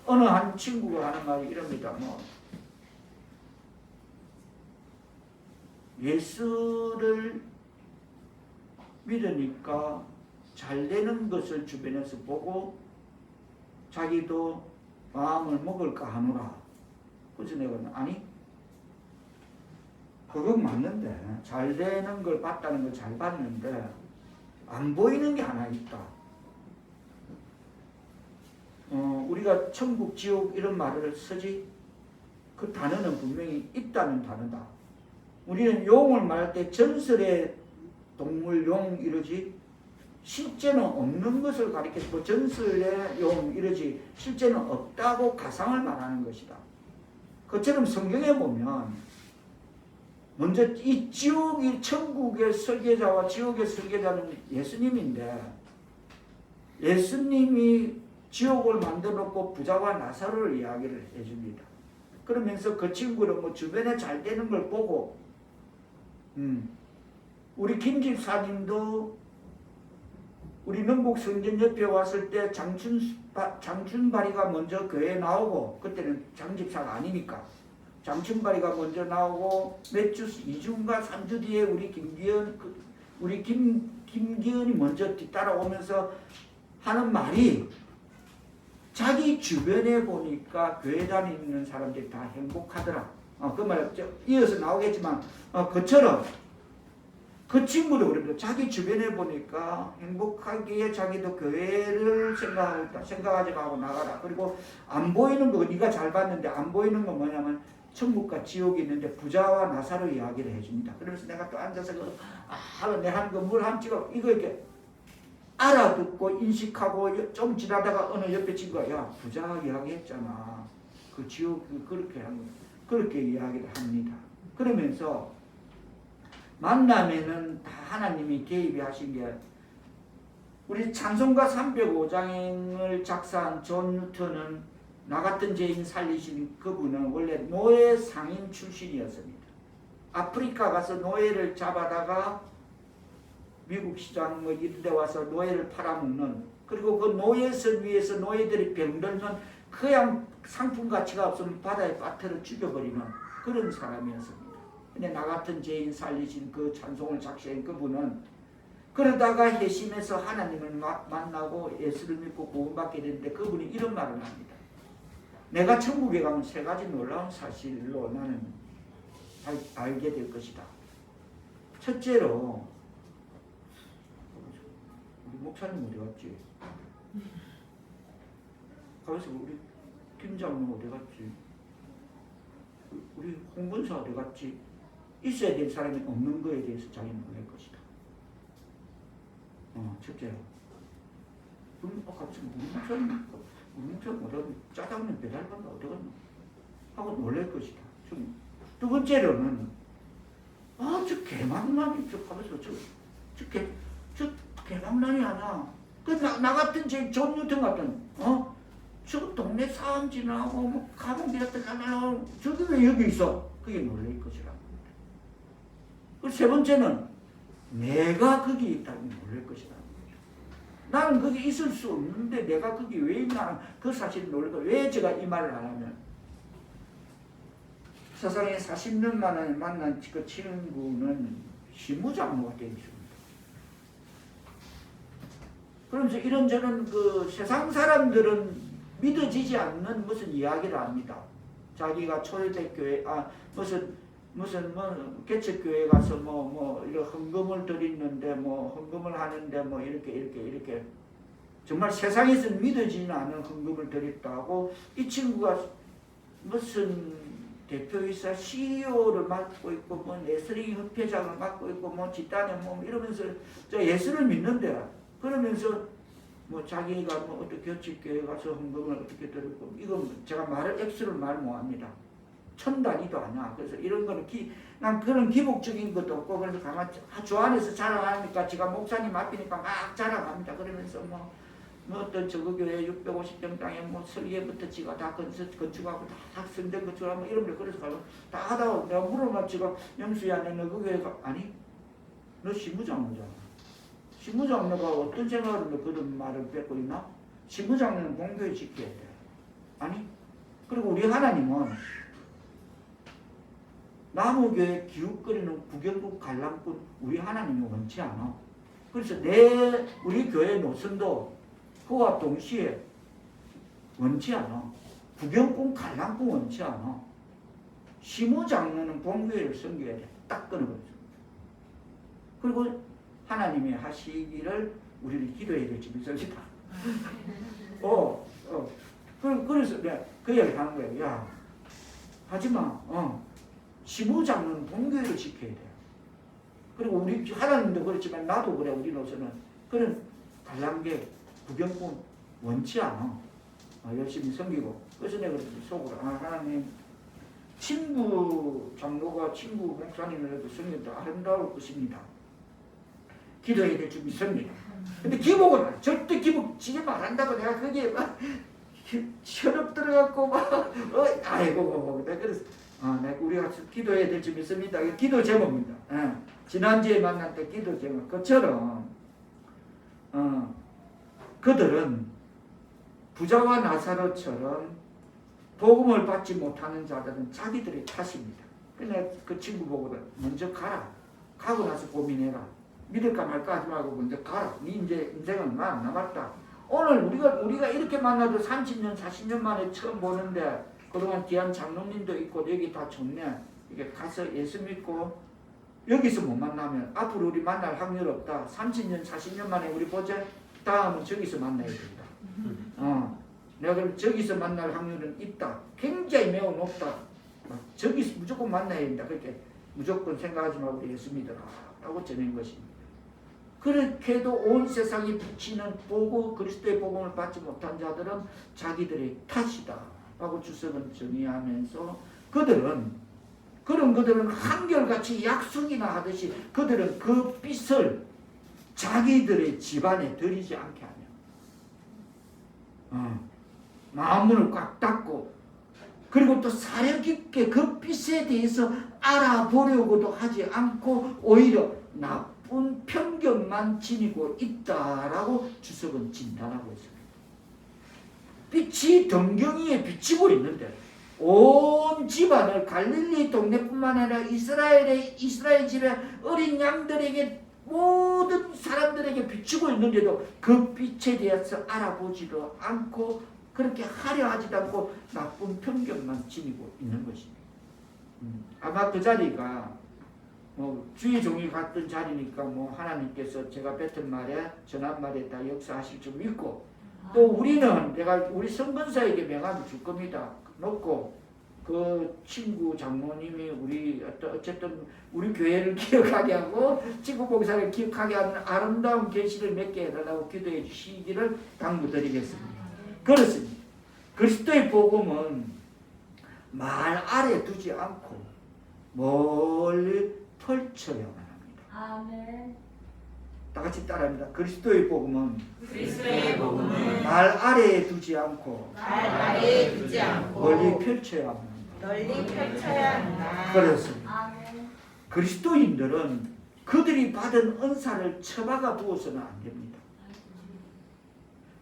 [SPEAKER 1] 어느 한 친구가 하는 말이 이럽니다. 예수를 믿으니까 잘 되는 것을 주변에서 보고 자기도 마음을 먹을까 하노라. 그래서 내가 아니, 그건 맞는데, 잘 되는 걸 봤다는 걸 잘 봤는데 안 보이는 게 하나 있다. 우리가 천국, 지옥 이런 말을 쓰지, 그 단어는 분명히 있다는 단어다. 우리는 용을 말할 때 전설의 동물 용 이러지, 실제는 없는 것을 가리키고 전설의 용 이러지 실제는 없다고 가상을 말하는 것이다. 그처럼 성경에 보면 먼저 이 지옥이, 천국의 설계자와 지옥의 설계자는 예수님인데, 예수님이 지옥을 만들어 놓고 부자와 나사로를 이야기를 해줍니다. 그러면서 그 친구는 주변에 잘 되는 걸 보고, 우리 김 집사님도 우리 능곡 성전 옆에 왔을 때 장춘바리가 먼저 교회에 나오고, 그때는 장 집사가 아니니까 장춘바리가 먼저 나오고 몇 주, 2주인가 3주 뒤에 우리 김기현이 먼저 뒤따라오면서 하는 말이, 자기 주변에 보니까 교회 다니는 사람들이 다 행복하더라. 그 말 이어서 나오겠지만, 그처럼 그 친구도 그럽니다. 자기 주변에 보니까 행복하기에 자기도 교회를 생각하지 말고 나가라. 그리고 안 보이는 거, 네가 잘 봤는데 안 보이는 건 뭐냐면 천국과 지옥이 있는데 부자와 나사로 이야기를 해줍니다. 그러면서 내가 또 앉아서 내 한 거 물 한 찍어 이거 이렇게 알아듣고 인식하고 좀 지나다가 어느 옆에 친구가 야, 부자 이야기했잖아. 그 지옥 그렇게 한 거, 그렇게 이야기를 합니다. 그러면서 만남에는 다 하나님이 개입이 하신 게, 우리 찬송가 305장을 작사한 존 뉴턴은 나 같은 죄인 살리신 그분은 원래 노예 상인 출신이었습니다. 아프리카 가서 노예를 잡아다가 미국 시장 이런 데 와서 노예를 팔아먹는, 그리고 그 노예선 위에서 노예들이 병들면 그냥 상품 가치가 없으면 바다에 빠뜨려 죽여버리는 그런 사람이었습니다. 근데 나 같은 죄인 살리신 그 찬송을 작사한 그분은 그러다가 회심해서 하나님을 만나고 예수를 믿고 구원받게 됐는데, 그분이 이런 말을 합니다. 내가 천국에 가면 세 가지 놀라운 사실로 나는 알게 될 것이다. 첫째로, 우리 목사님 어디 갔지? 가면서 우리 김장로 어디 갔지? 우리 홍본사 어디 갔지? 있어야 될 사람이 없는 거에 대해서 자기는 놀랄 것이다. 첫째로. 그럼 갑자기 우리 목사님 어디 갔나? 짜장면 배달받나 어디 갔나? 하고 놀랄 것이다. 두 번째로는 저 개망난이 하면서 저 개망난이 하나. 나 같은 존 뉴턴 같은 저 동네 사람지나고 가본 데였다 저기 왜 여기 있어? 그게 놀랄 것이라. 그리고 세 번째는 내가 거기 있다는 놀랄 것이다. 나는 거기 있을 수 없는데 내가 거기 왜 있나, 그 사실을 놀랄 거야. 왜 제가 이 말을 안 하면 세상에 40년 만에 만난 그 친구는 시무장로가 되어 있습니다. 그러면서 이런저런 그 세상 사람들은 믿어지지 않는 무슨 이야기를 합니다. 자기가 초대교회 무슨 뭐 개척교회 가서 뭐 이런 헌금을 드리는데 뭐 헌금을 하는데 뭐 이렇게 정말 세상에서 믿어지는 않은 헌금을 드렸다고 이 친구가 무슨 대표이사 CEO를 맡고 있고 뭐 레슬링 협회장을 맡고 있고 뭐 집단에 뭐 이러면서 저 예수를 믿는데 그러면서 뭐 자기가 뭐 어떻게 교칙교회 가서 헌금을 어떻게 드리고 이건 제가 액수를 말 못합니다. 1000 단위도 아니야. 그래서 이런 거는 난 그런 기복적인 것도 없고 그래서 가만 주 안에서 자랑하니까 제가 목사님 앞이니까 막 자랑합니다. 그러면서 뭐 어떤 저거 교회 650평 땅에 뭐 설계부터 지가 다 건축하고 다 성전 건축하고 뭐 이런 거 그래서 다 하다가 내가 물어봐 지가 영수야 너 그 교회가 아니 너 시무장로잖아. 시무장로가 어떤 생각으로 그런 말을 뺏고 있나? 시무장로는 공교회 지켜야 돼. 아니 그리고 우리 하나님은 나무교회 기웃거리는 구경꾼 관람꾼 우리 하나님이 원치 않아. 그래서 우리 교회 노선도 그와 동시에 원치 않아. 구경꾼 관람꾼 원치 않아. 시무장로는 본교회를 섬겨야 돼. 딱 끊어버렸어. 그리고 하나님이 하시기를 우리를 기도해야 될지 믿습니다. 그래서 내가 그 얘기를 하는 거예요. 야, 하지마. 시무장로는 본교회를 지켜야 돼요. 그리고 우리 하나님도 그렇지만 나도 그래. 우리 노선은 그런 관람객 구경꾼 원치 않아. 열심히 섬기고. 그래서 내가 속으로 하나님 친구 장로가 친구 목사님이라도 섬긴다 아름다울 것입니다. 기도해야 될 줄 믿습니다. 근데 기복은 절대 기복 지금 안 한다고 내가 거기에 막 현업 들어갔고 막 아이고 그래서 우리가 기도해야 될 줄 믿습니다. 이게 기도 제목입니다. 지난주에 만날 때 기도 제목 그처럼 그들은 부자와 나사로처럼 복음을 받지 못하는 자들은 자기들의 탓입니다. 그래 그 친구 보고 먼저 가라. 가고 나서 고민해라. 믿을까 말까 하지 말고 먼저 가라. 네 이제 인생은 얼마 안 남았다. 오늘 우리가 이렇게 만나도 30년 40년 만에 처음 보는데 그동안 귀한 장로님도 있고 여기 다 좋네. 이게 가서 예수 믿고 여기서 못 만나면 앞으로 우리 만날 확률 없다. 30년 40년 만에 우리 보자. 다음은 저기서 만나야 된다. 내가 그럼 저기서 만날 확률은 있다. 굉장히 매우 높다. 저기서 무조건 만나야 된다. 그렇게 무조건 생각하지 말고 예수 믿어라. 라고 전한 것입니다. 그렇게도 온 세상이 비치는 그리스도의 복음을 받지 못한 자들은 자기들의 탓이다. 라고 주석은 정의하면서 그들은 한결같이 약속이나 하듯이 그들은 그 빚을 자기들의 집안에 들이지 않게 하며 마음문을 꽉 닫고 그리고 또 사려 깊게 그 빚에 대해서 알아보려고도 하지 않고 오히려 나쁜 편견만 지니고 있다라고 주석은 진단하고 있습니다. 빛이 덩경이에 비치고 있는데 온 집안을 갈릴리 동네뿐만 아니라 이스라엘 집에 어린 양들에게 모든 사람들에게 비추고 있는데도 그 빛에 대해서 알아보지도 않고 그렇게 하려 하지도 않고 나쁜 편견만 지니고 있는 것입니다. 아마 그 자리가 주의 종이 갔던 자리니까 하나님께서 제가 뱉은 말에 전한 말에 다 역사하실 줄 믿고 또 우리는 우리 성근사에게 명함을 줄 겁니다. 놓고 그 친구 장모님이 어쨌든 우리 교회를 기억하게 하고 친구 봉사를 기억하게 하는 아름다운 계시를 맺게 해달라고 기도해 주시기를 당부드리겠습니다. 그렇습니다. 그리스도의 복음은 말 아래 두지 않고 멀리 펼쳐야만 합니다.
[SPEAKER 2] 아멘.
[SPEAKER 1] 다 같이 따라합니다. 그리스도의 복음은 말 아래에 두지 않고 멀리 펼쳐야만 합니다.
[SPEAKER 3] 널리 펼쳐야 한다.
[SPEAKER 1] 그렇습니다.
[SPEAKER 2] 아멘.
[SPEAKER 1] 그리스도인들은 그들이 받은 은사를 처박아 두어서는 안 됩니다.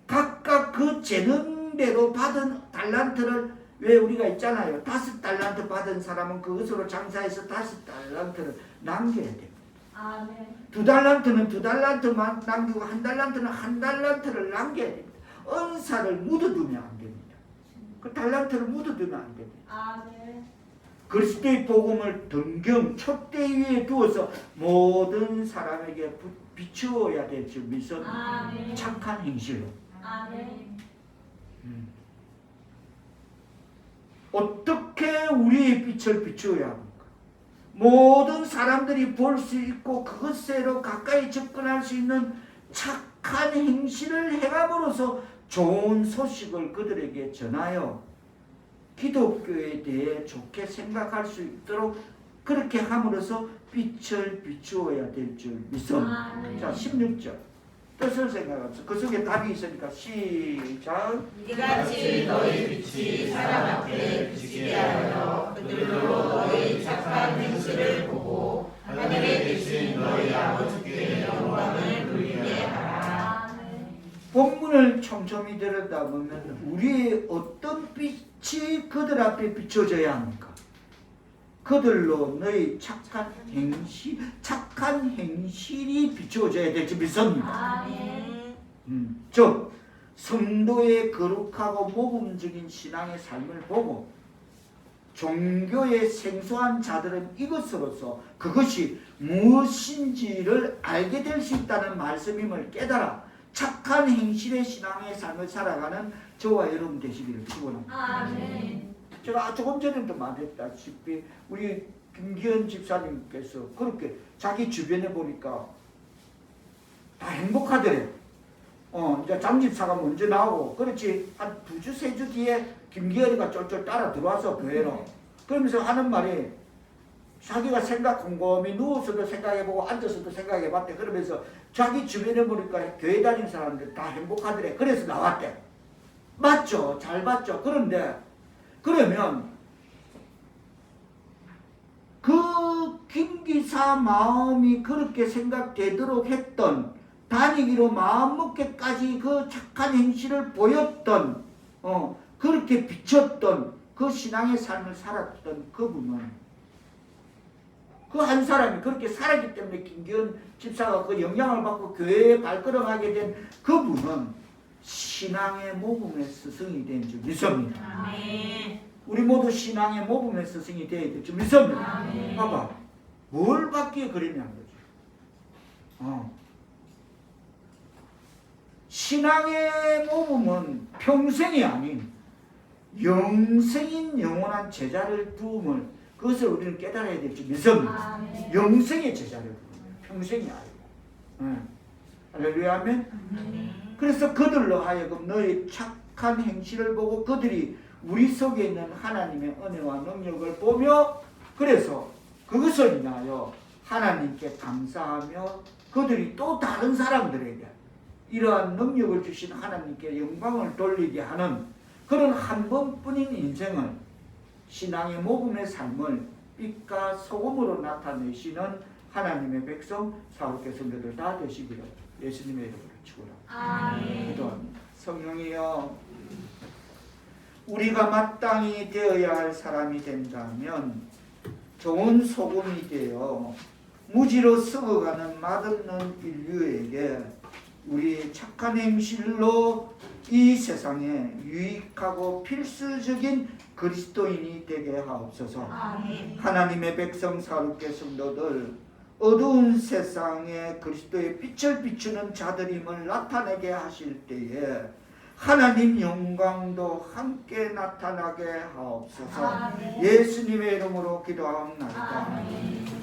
[SPEAKER 1] 각각 그 재능대로 받은 달란트를 왜 우리가 있잖아요. 5달란트 받은 사람은 그것으로 장사해서 5달란트를 남겨야 됩니다.
[SPEAKER 2] 아멘.
[SPEAKER 1] 2달란트는 2달란트만 남기고 1달란트는 1달란트를 남겨야 됩니다. 은사를 묻어두면 안 됩니다. 그 달란트를 묻어두면 안 됩니다.
[SPEAKER 2] 아멘.
[SPEAKER 1] 그리스도의 복음을 등경 촛대 위에 두어서 모든 사람에게 비추어야 될 줄 믿음.
[SPEAKER 2] 아멘.
[SPEAKER 1] 착한 행실로.
[SPEAKER 2] 아멘.
[SPEAKER 1] 어떻게 우리의 빛을 비추어야 합니까? 모든 사람들이 볼 수 있고 그것으로 가까이 접근할 수 있는 착한 행실을 행함으로써 좋은 소식을 그들에게 전하여 기독교에 대해 좋게 생각할 수 있도록 그렇게 함으로써 빛을 비추어야 될 줄 믿습니다. 자, 16절 뜻을 생각합시다. 그 속에 답이 있으니까 시작.
[SPEAKER 3] 이같이 너희 빛이 사람 앞에 비치게 하여 그들로 너희 착한 행실을 보고 하늘에 계신 너희 아버지께 영광을 돌리게 하라.
[SPEAKER 2] 아멘.
[SPEAKER 1] 본문을 촘촘히 들여다보면 우리의 어떤 빛이 그들 앞에 비춰져야 합니까? 그들로 너희 착한 행실이 비추어져야 될지 믿습니다.
[SPEAKER 2] 아멘.
[SPEAKER 1] 즉 성도의 거룩하고 모범적인 신앙의 삶을 보고 종교의 생소한 자들은 이것으로서 그것이 무엇인지를 알게 될 수 있다는 말씀임을 깨달아 착한 행실의 신앙의 삶을 살아가는 저와 여러분 되시기를 축원합니다.
[SPEAKER 2] 아멘.
[SPEAKER 1] 제가 조금 전에도 말했다시피 우리 김기현 집사님께서 그렇게 자기 주변에 보니까 다 행복하더래요. 이제 장집사가 먼저 나오고 그렇지 한 2주 3주 뒤에 김기현이가 쫄쫄 따라 들어와서 교회로 그러면서 하는 말이 자기가 곰곰이 누워서도 생각해보고 앉아서도 생각해봤대. 그러면서 자기 주변에 보니까 교회 다니는 사람들 다 행복하더래. 그래서 나왔대. 맞죠? 잘 봤죠? 그런데 그러면 그 김기사 마음이 그렇게 생각되도록 했던 다니기로 마음먹기까지 그 착한 행실을 보였던 그렇게 비쳤던 그 신앙의 삶을 살았던 그분은 그 한 사람이 그렇게 살았기 때문에 김기현 집사가 그 영향을 받고 교회에 발걸음하게 된 그분은 신앙의 모범의 스승이 된 줄 믿습니다.
[SPEAKER 3] 아멘.
[SPEAKER 1] 우리 모두 신앙의 모범의 스승이 되어야 될 줄 믿습니다.
[SPEAKER 2] 아멘.
[SPEAKER 1] 봐봐. 뭘 받기에 그러냐는 거죠. 신앙의 모범은 평생이 아닌 영생인 영원한 제자를 두음을 그것을 우리는 깨달아야 될 줄 믿습니다.
[SPEAKER 2] 아멘.
[SPEAKER 1] 영생의 제자를 두음을 평생이 아니고. 할렐루야 아멘. 그래서 그들로 하여금 너의 착한 행실을 보고 그들이 우리 속에 있는 하나님의 은혜와 능력을 보며 그래서 그것을 인하여 하나님께 감사하며 그들이 또 다른 사람들에게 이러한 능력을 주신 하나님께 영광을 돌리게 하는 그런 한 번뿐인 인생을 신앙의 모범의 삶을 빛과 소금으로 나타내시는 하나님의 백성 사울교 성도들 다 되시기를 예수님의 이름으로 축원합니다.
[SPEAKER 2] 아멘.
[SPEAKER 1] 기도합니다. 성령이여 우리가 마땅히 되어야 할 사람이 된다면 좋은 소금이 되어 무지로 썩어가는 맛없는 인류에게 우리 착한 행실로 이 세상에 유익하고 필수적인 그리스도인이 되게 하옵소서.
[SPEAKER 2] 아멘.
[SPEAKER 1] 하나님의 백성 사울교 성도들 어두운 세상에 그리스도의 빛을 비추는 자들임을 나타내게 하실 때에 하나님 영광도 함께 나타나게 하옵소서.
[SPEAKER 2] 아멘.
[SPEAKER 1] 예수님의 이름으로 기도하옵나이다.
[SPEAKER 2] 아멘.